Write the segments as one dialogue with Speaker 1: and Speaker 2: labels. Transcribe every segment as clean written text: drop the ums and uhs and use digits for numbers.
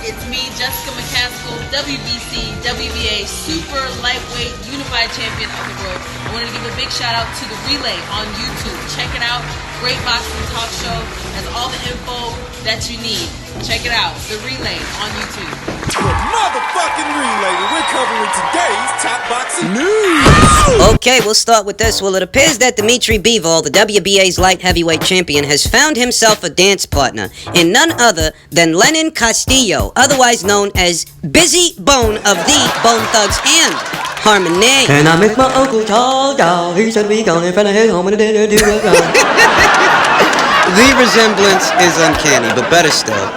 Speaker 1: It's me, Jessica McCaskill, WBC, WBA Super Lightweight Unified Champion of the world. I wanted to give a big shout out to The Relay on YouTube. Check it out. Great boxing talk show. Has all the info that you need. Check it out. The Relay on YouTube.
Speaker 2: Motherfucking Relay. We're covering today's top boxing news.
Speaker 3: Okay, we'll start with this. Well, it appears that Dimitri Bivol, the WBA's light heavyweight champion, has found himself a dance partner in none other than Lenin Castillo, otherwise known as Busy Bone of the Bone Thugs and Harmony.
Speaker 4: And I miss my Uncle Charles. He said we gone in front of his home and dinner do it.
Speaker 5: The resemblance is uncanny, but better still.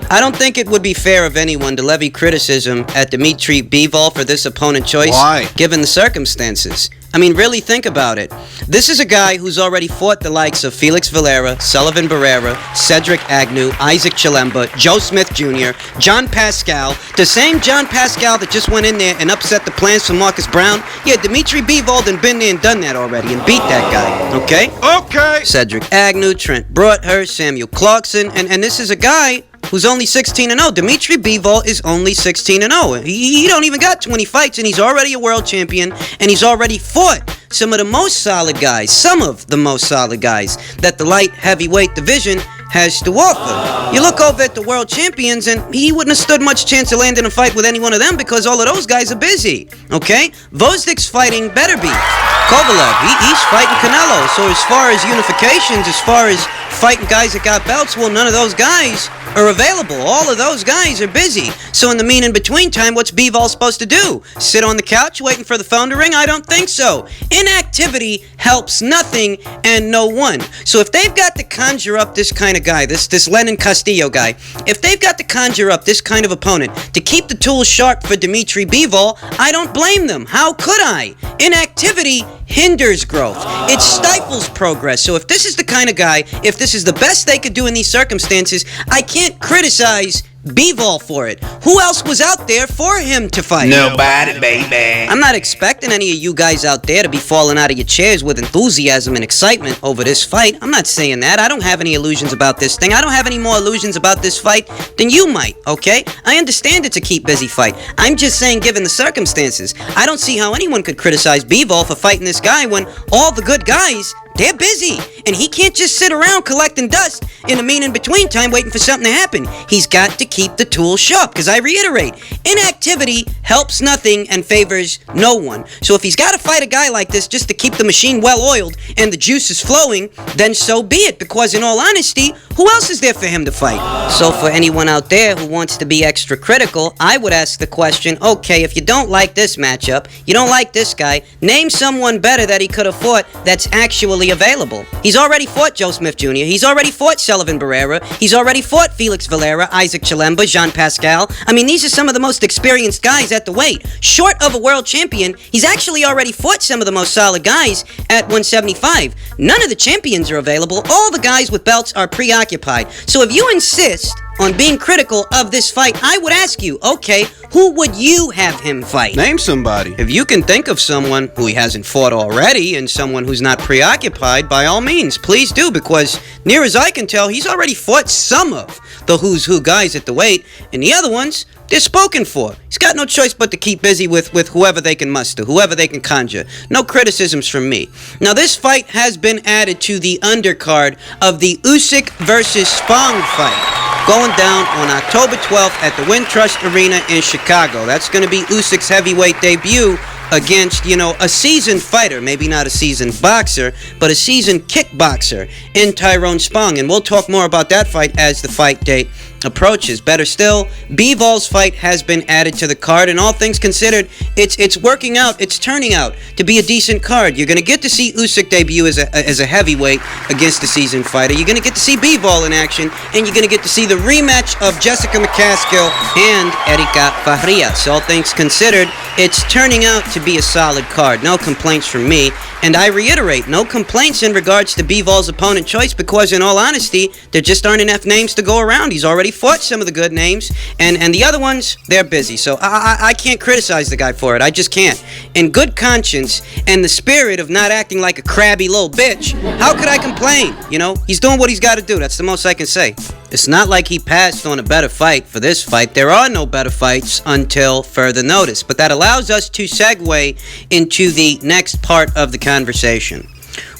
Speaker 5: I don't think it would be fair of anyone to levy criticism at Dimitri Bivol for this opponent choice.
Speaker 6: Why?
Speaker 5: Given the circumstances. I mean, really think about it. This is a guy who's already fought the likes of Felix Valera, Sullivan Barrera, Cedric Agnew, Isaac Chilemba, Joe Smith Jr., John Pascal, the same John Pascal that just went in there and upset the plans for Marcus Brown. Yeah, Dimitri Bivol done been there and done that already and beat that guy, okay?
Speaker 6: Okay.
Speaker 5: Cedric Agnew, Trent Broadhurst, Samuel Clarkson, and this is a guy who's only 16-0. Dimitri Bivol is only 16-0. He don't even got 20 fights, and he's already a world champion, and he's already fought some of the most solid guys that the light heavyweight division has to offer. You look over at the world champions, and he wouldn't have stood much chance of landing a fight with any one of them because all of those guys are busy, okay? Vozdik's fighting Beterbiev. Kovalev, he's fighting Canelo. So as far as unifications, as far as fighting guys that got belts, well, none of those guys are available. All of those guys are busy. So in the mean in between time, what's Bivol supposed to do? Sit on the couch waiting for the phone to ring? I don't think so. Inactivity helps nothing and no one. So if they've got to conjure up this kind of guy, this Lenin Castillo guy, if they've got to conjure up this kind of opponent to keep the tools sharp for Dimitri Bivol, I don't blame them. How could I? Inactivity hinders growth. It stifles progress. So if this is the kind of guy, if this is the best they could do in these circumstances, I can't criticize Bivol for it. Who else was out there for him to fight?
Speaker 6: Nobody, baby.
Speaker 5: I'm not expecting any of you guys out there to be falling out of your chairs with enthusiasm and excitement over this fight. I'm not saying that. I don't have any illusions about this thing. I don't have any more illusions about this fight than you might, okay? I understand it's a keep busy fight. I'm just saying, given the circumstances, I don't see how anyone could criticize Bivol for fighting this guy when all the good guys, they're busy, and he can't just sit around collecting dust in a mean in between time waiting for something to happen. He's got to keep the tools sharp, because I reiterate, inactivity helps nothing and favors no one. So if he's got to fight a guy like this just to keep the machine well oiled and the juices flowing, then so be it, because in all honesty, who else is there for him to fight? So for anyone out there who wants to be extra critical, I would ask the question, okay, if you don't like this matchup, you don't like this guy, name someone better that he could have fought that's actually available. He's already fought Joe Smith Jr., he's already fought Sullivan Barrera, he's already fought Felix Valera, Isaac Chilemba, Jean Pascal. I mean, these are some of the most experienced guys at the weight. Short of a world champion, he's actually already fought some of the most solid guys at 175. None of the champions are available. All the guys with belts are preoccupied. So if you insist on being critical of this fight, I would ask you, okay, who would you have him fight?
Speaker 6: Name somebody.
Speaker 5: If you can think of someone who he hasn't fought already and someone who's not preoccupied, by all means, please do, because near as I can tell, he's already fought some of the who's who guys at the weight, and the other ones, they're spoken for. He's got no choice but to keep busy with whoever they can muster, whoever they can conjure. No criticisms from me. Now, this fight has been added to the undercard of the Usyk versus Spong fight, going down on October 12th at the Wintrust Arena in Chicago. That's going to be Usyk's heavyweight debut against, a seasoned fighter, maybe not a seasoned boxer, but a seasoned kickboxer in Tyrone Spong. And we'll talk more about that fight as the fight date approaches. Better still, Bivol's fight has been added to the card, and all things considered, it's working out, it's turning out to be a decent card. You're going to get to see Usyk debut as a heavyweight against a seasoned fighter. You're going to get to see Bivol in action, and you're going to get to see the rematch of Jessica McCaskill and Erika Farias. All things considered, it's turning out to be a solid card. No complaints from me. And I reiterate, no complaints in regards to Bivol's opponent choice, because in all honesty, there just aren't enough names to go around. He's already fought some of the good names, and the other ones, they're busy. So I can't criticize the guy for it. I just can't. In good conscience and the spirit of not acting like a crabby little bitch, how could I complain? He's doing what he's got to do. That's the most I can say. It's not like he passed on a better fight for this fight. There are no better fights until further notice. But that allows us to segue into the next part of the conversation.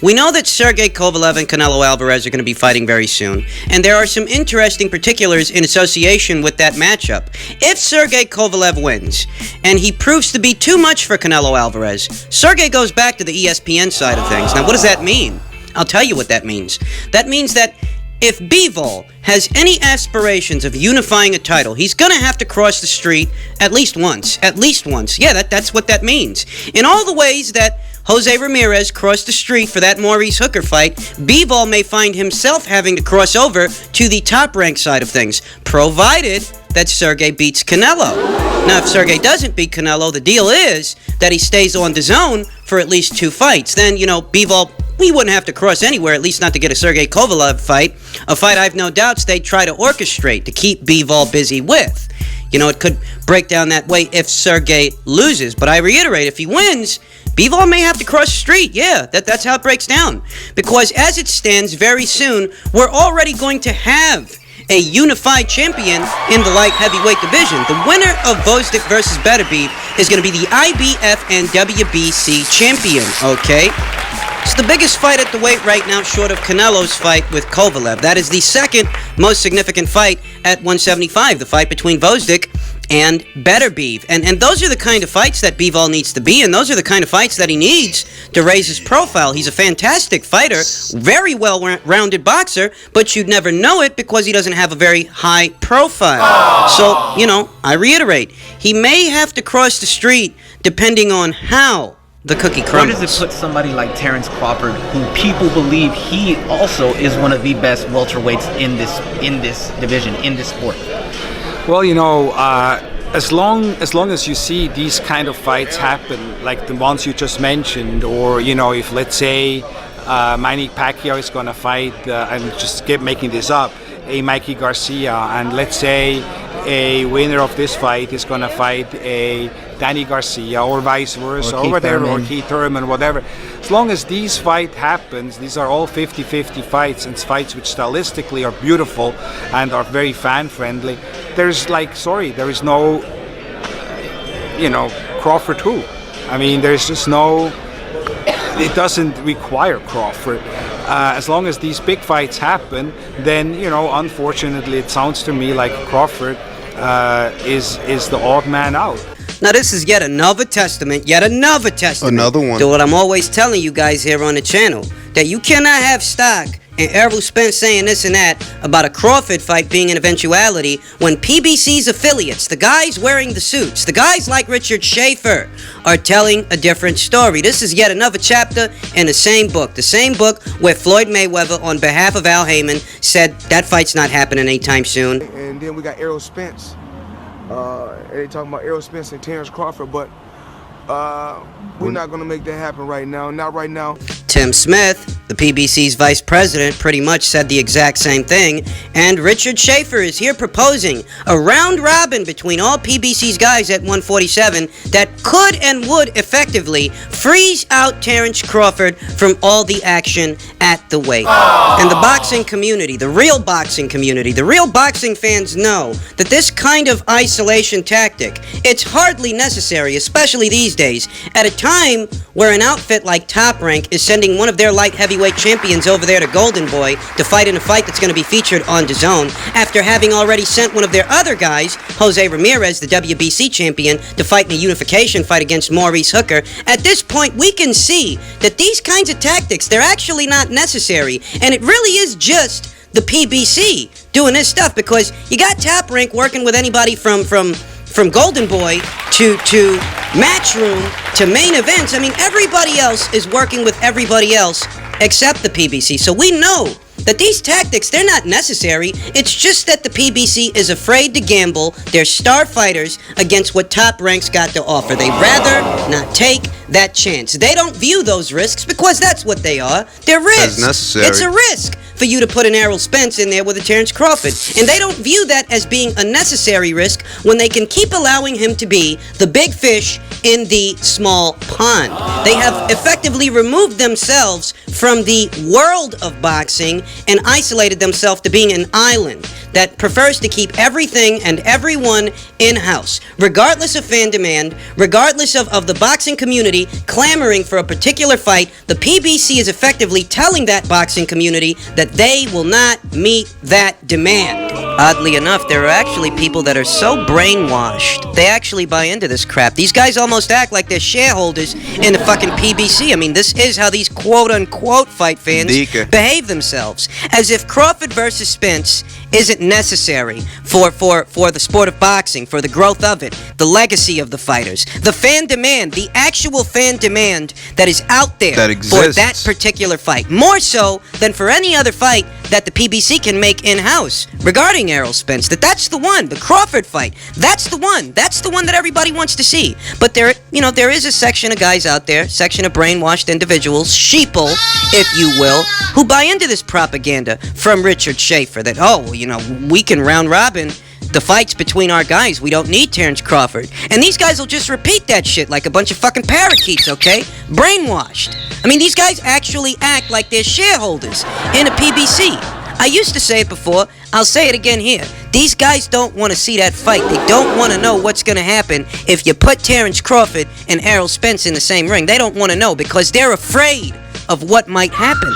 Speaker 5: We know that Sergey Kovalev and Canelo Alvarez are going to be fighting very soon, and there are some interesting particulars in association with that matchup. If Sergey Kovalev wins, and he proves to be too much for Canelo Alvarez, Sergey goes back to the ESPN side of things. Now, what does that mean? I'll tell you what that means. That means that if Bivol has any aspirations of unifying a title, he's going to have to cross the street at least once. At least once. Yeah, that's what that means. In all the ways that Jose Ramirez crossed the street for that Maurice Hooker fight, Bivol may find himself having to cross over to the top-ranked side of things, provided that Sergey beats Canelo. Now, if Sergey doesn't beat Canelo, the deal is that he stays on the zone for at least 2 fights. Then, Bivol, we wouldn't have to cross anywhere, at least not to get a Sergey Kovalev fight, a fight I've no doubts they'd try to orchestrate to keep Bivol busy with. It could break down that way if Sergey loses, but I reiterate, if he wins, Bivol may have to cross the street. Yeah, that's how it breaks down. Because as it stands, very soon, we're already going to have a unified champion in the light heavyweight division. The winner of Gvozdyk versus Beterbiev is going to be the IBF and WBC champion, okay? It's the biggest fight at the weight right now, short of Canelo's fight with Kovalev. That is the second most significant fight at 175, the fight between Gvozdyk and Beterbiev. And those are the kind of fights that Bivol needs to be, and those are the kind of fights that he needs to raise his profile. He's a fantastic fighter, very well-rounded boxer, but you'd never know it because he doesn't have a very high profile. So, I reiterate, he may have to cross the street depending on how the cookie crumbles.
Speaker 7: Where does it put somebody like Terrence Crawford, who people believe he also is one of the best welterweights in this division, in this sport?
Speaker 8: Well, as long as you see these kind of fights happen, like the ones you just mentioned, or if let's say Manny Pacquiao is going to fight, and just keep making this up, a Mikey Garcia, and let's say a winner of this fight is going to fight a Danny Garcia, or vice versa, or whatever, or Keith Thurman, whatever. As long as these fight happens, these are all 50-50 fights, and fights which stylistically are beautiful and are very fan-friendly. There is no, Crawford who? I mean, there's just no, it doesn't require Crawford. As long as these big fights happen, then, unfortunately, it sounds to me like Crawford is the odd man out.
Speaker 5: Now, this is yet another testament,
Speaker 6: Another one.
Speaker 5: to what I'm always telling you guys here on the channel, that you cannot have stock in Errol Spence saying this and that about a Crawford fight being an eventuality when PBC's affiliates, the guys wearing the suits, the guys like Richard Schaefer, are telling a different story. This is yet another chapter in the same book where Floyd Mayweather, on behalf of Al Heyman, said that fight's not happening anytime soon.
Speaker 9: And then we got Errol Spence. They talking about Errol Spence and Terrence Crawford, but we're not going to make that happen right now. Not right now.
Speaker 5: Tim Smith, the PBC's vice president, pretty much said the exact same thing. And Richard Schaefer is here proposing a round robin between all PBC's guys at 147 that could and would effectively freeze out Terrence Crawford from all the action at the weight. And the boxing community, the real boxing community, the real boxing fans know that this kind of isolation tactic, it's hardly necessary, especially these days, at a time where an outfit like Top Rank is sending one of their light heavyweight champions over there to Golden Boy to fight in a fight that's going to be featured on DAZN, after having already sent one of their other guys, Jose Ramirez, the WBC champion, to fight in a unification fight against Maurice Hooker. At this point, we can see that these kinds of tactics, they're actually not necessary, and it really is just the PBC doing this stuff, because you got Top Rank working with anybody from Golden Boy to Matchroom to main events. I mean, everybody else is working with everybody else except the PBC. So we know that these tactics, they're not necessary. It's just that the PBC is afraid to gamble their star fighters against what Top Rank's got to offer. They'd rather not take that chance. They don't view those risks because that's what they are. They're risks.
Speaker 6: That's necessary.
Speaker 5: It's a risk for you to put an Errol Spence in there with a Terrence Crawford. And they don't view that as being a necessary risk when they can keep allowing him to be the big fish in the small pond. They have effectively removed themselves from the world of boxing and isolated themselves to being an island.
Speaker 3: that prefers to keep everything and everyone in-house. Regardless of fan demand, regardless of the boxing community clamoring for a particular fight, the PBC is effectively telling that boxing community that they will not meet that demand. Oddly enough, there are actually people that are so brainwashed, they actually buy into this crap. These guys almost act like they're shareholders in the fucking PBC. I mean, this is how these quote-unquote fight fans behave themselves. As if Crawford versus Spence isn't necessary for the sport of boxing, for the growth of it, the legacy of the fighters, the fan demand, the actual fan demand that is out there for that particular fight. More so than for any other fight that the PBC can make in-house regarding Errol Spence. That's the one, the Crawford fight. That's the one that everybody wants to see. But there is a section of guys out there, section of brainwashed individuals, sheeple, if you will, who buy into this propaganda from Richard Schaefer that, we can round robin the fights between our guys. We don't need Terrence Crawford. And these guys will just repeat that shit like a bunch of fucking parakeets, okay? Brainwashed. I mean, these guys actually act like they're shareholders in a PBC. I used to say it before, I'll say it again here. These guys don't want to see that fight. They don't want to know what's going to happen if you put Terrence Crawford and Errol Spence in the same ring. They don't want to know because they're afraid of what might happen.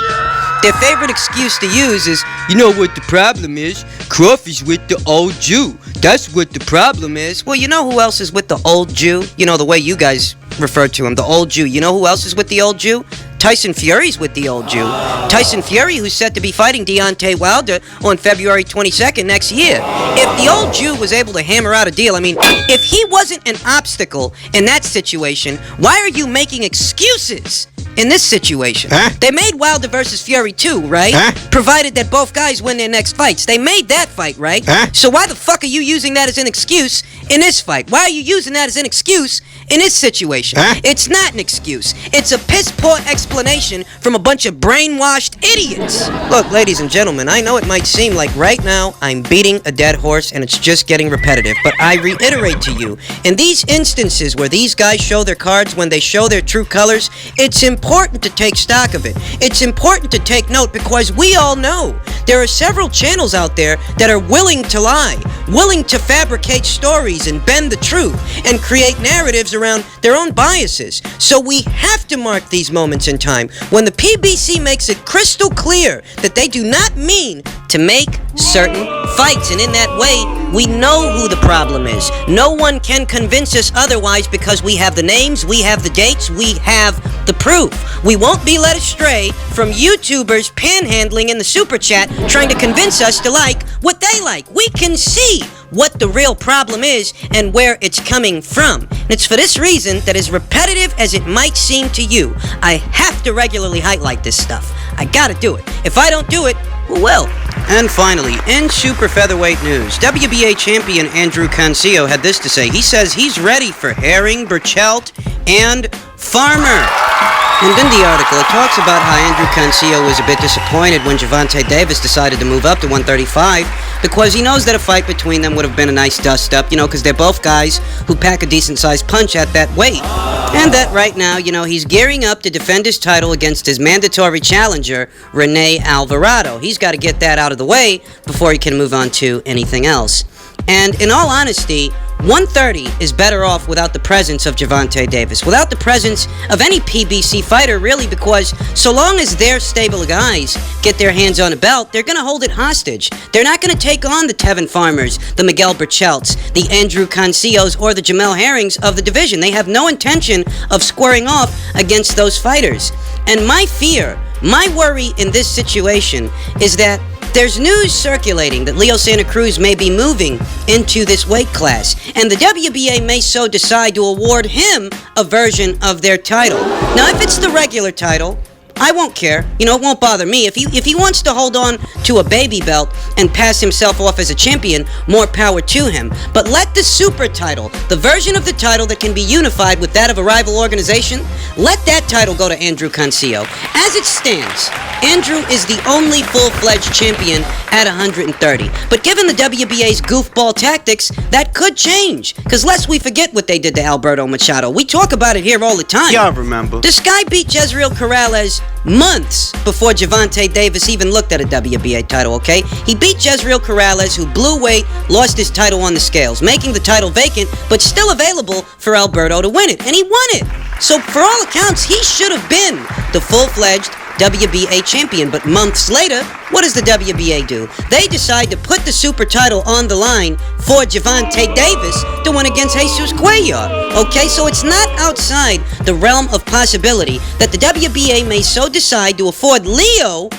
Speaker 3: Their favorite excuse to use is, you know what the problem is? Crawford's with the old Jew. That's what the problem is. Well, you know who else is with the old Jew? You know, the way you guys refer to him, the old Jew. You know who else is with the old Jew? Tyson Fury's with the old Jew. Tyson Fury, who's set to be fighting Deontay Wilder on February 22nd next year. If the old Jew was able to hammer out a deal, I mean, if he wasn't an obstacle in that situation, why are you making excuses in this situation? They made Wilder versus Fury too, right? Provided that both guys win their next fights. They made that fight, right? So why the fuck are you using that as an excuse in this fight? Why are you using that as an excuse in this situation? It's not an excuse. It's a piss-poor explanation from a bunch of brainwashed idiots. Look, ladies and gentlemen, I know it might seem like right now I'm beating a dead horse and it's just getting repetitive, but I reiterate to you, in these instances where these guys show their cards, when they show their true colors, it's important to take stock of it. It's important to take note because we all know there are several channels out there that are willing to lie, willing to fabricate stories and bend the truth and create narratives around their own biases. So we have to mark these moments in time when the PBC makes it crystal clear that they do not mean to make certain fights, and in that way we know who the problem is. No one can convince us otherwise because we have the names, we have the dates, we have the proof. We won't be led astray from YouTubers panhandling in the super chat trying to convince us to like what they like. We can see what the real problem is and where it's coming from. And it's for this reason that, as repetitive as it might seem to you, I have to regularly highlight this stuff. I gotta do it. If I don't do it, who will?
Speaker 5: And finally, in super featherweight news, WBA champion Andrew Cancio had this to say. He says he's ready for Herring, Burchelt, and Farmer. And in the article, it talks about how Andrew Cancio was a bit disappointed when Gervonta Davis decided to move up to 135 because he knows that a fight between them would have been a nice dust-up, because they're both guys who pack a decent-sized punch at that weight. And that right now, he's gearing up to defend his title against his mandatory challenger, Rene Alvarado. He's got to get that out of the way before he can move on to anything else. And in all honesty, 130 is better off without the presence of Gervonta Davis, without the presence of any PBC fighter, really, because so long as their stable of guys get their hands on a belt, they're going to hold it hostage. They're not going to take on the Tevin Farmers, the Miguel Burchelts, the Andrew Cancios, or the Jamel Herrings of the division. They have no intention of squaring off against those fighters. And my fear, my worry in this situation is that there's news circulating that Leo Santa Cruz may be moving into this weight class, and the WBA may so decide to award him a version of their title. Now, if it's the regular title, I won't care. It won't bother me. If he wants to hold on to a baby belt and pass himself off as a champion, more power to him. But let the super title, the version of the title that can be unified with that of a rival organization, let that title go to Andrew Cancio. As it stands, Andrew is the only full-fledged champion at 130. But given the WBA's goofball tactics, that could change. Because lest we forget what they did to Alberto Machado. We talk about it here all the time.
Speaker 6: Y'all remember.
Speaker 3: This guy beat Jezreel Corrales months before Gervonta Davis even looked at a WBA title, okay? He beat Jezreel Corrales, who blew weight, lost his title on the scales, making the title vacant, but still available for Alberto to win it. And he won it. So for all accounts, he should have been the full-fledged WBA champion. But months later, what does the WBA do? They decide to put the super title on the line for Gervonta Davis to win against Jesus Cuellar. Okay, so it's not outside the realm of possibility that the WBA may so decide to afford Leo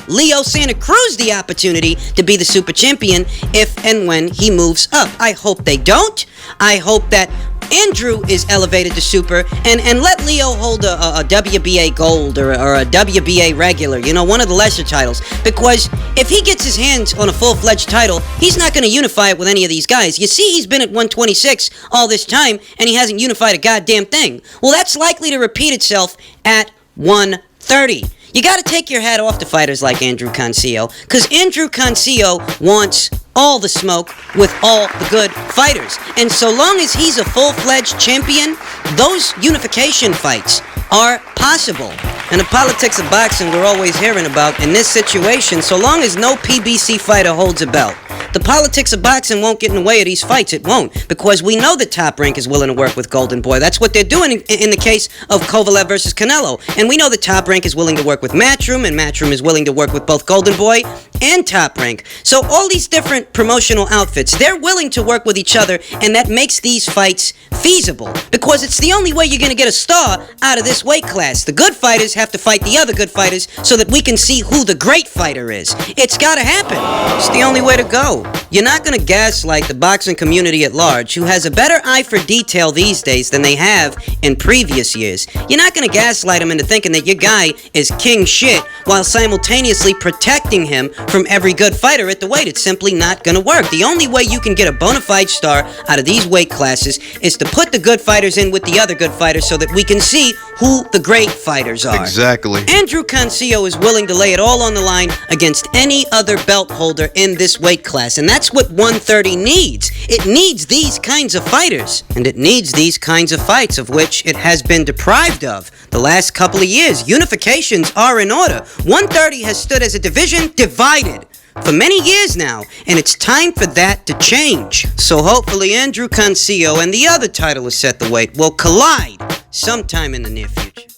Speaker 3: Santa Cruz the opportunity to be the super champion if and when he moves up. I hope they don't. I hope that Andrew is elevated to super, and let Leo hold a WBA gold or a WBA regular, you know, one of the lesser titles. Because if he gets his hands on a full-fledged title, he's not going to unify it with any of these guys. You see, he's been at 126 all this time, and he hasn't unified a goddamn thing. Well, that's likely to repeat itself at 130. You got to take your hat off to fighters like Andrew Cancio, because Andrew Cancio wants all the smoke with all the good fighters. And so long as he's a full-fledged champion, those unification fights are possible. And the politics of boxing we're always hearing about in this situation, so long as no PBC fighter holds a belt, the politics of boxing won't get in the way of these fights. It won't, because we know that Top Rank is willing to work with Golden Boy. That's what they're doing in the case of Kovalev versus Canelo. And we know that Top Rank is willing to work with Matchroom, and Matchroom is willing to work with both Golden Boy and Top Rank. So all these different promotional outfits, they're willing to work with each other, and that makes these fights feasible, because it's the only way you're going to get a star out of this weight class. The good fighters have to fight the other good fighters so that we can see who the great fighter is. It's got to happen. It's the only way to go. You're not going to gaslight the boxing community at large, who has a better eye for detail these days than they have in previous years. You're not going to gaslight them into thinking that your guy is king shit while simultaneously protecting him from every good fighter at the weight. It's simply not going to work. The only way you can get a bona fide star out of these weight classes is to put the good fighters in with the other good fighters so that we can see who the great fighters are.
Speaker 6: Exactly.
Speaker 3: Andrew Cancio is willing to lay it all on the line against any other belt holder in this weight class, and that's what 130 needs. It needs these kinds of fighters, and it needs these kinds of fights, of which it has been deprived of the last couple of years. Unifications are in order. 130 has stood as a division divided for many years now, and it's time for that to change. So hopefully Andrew Cancio and the other title is set the weight will collide sometime in the near future.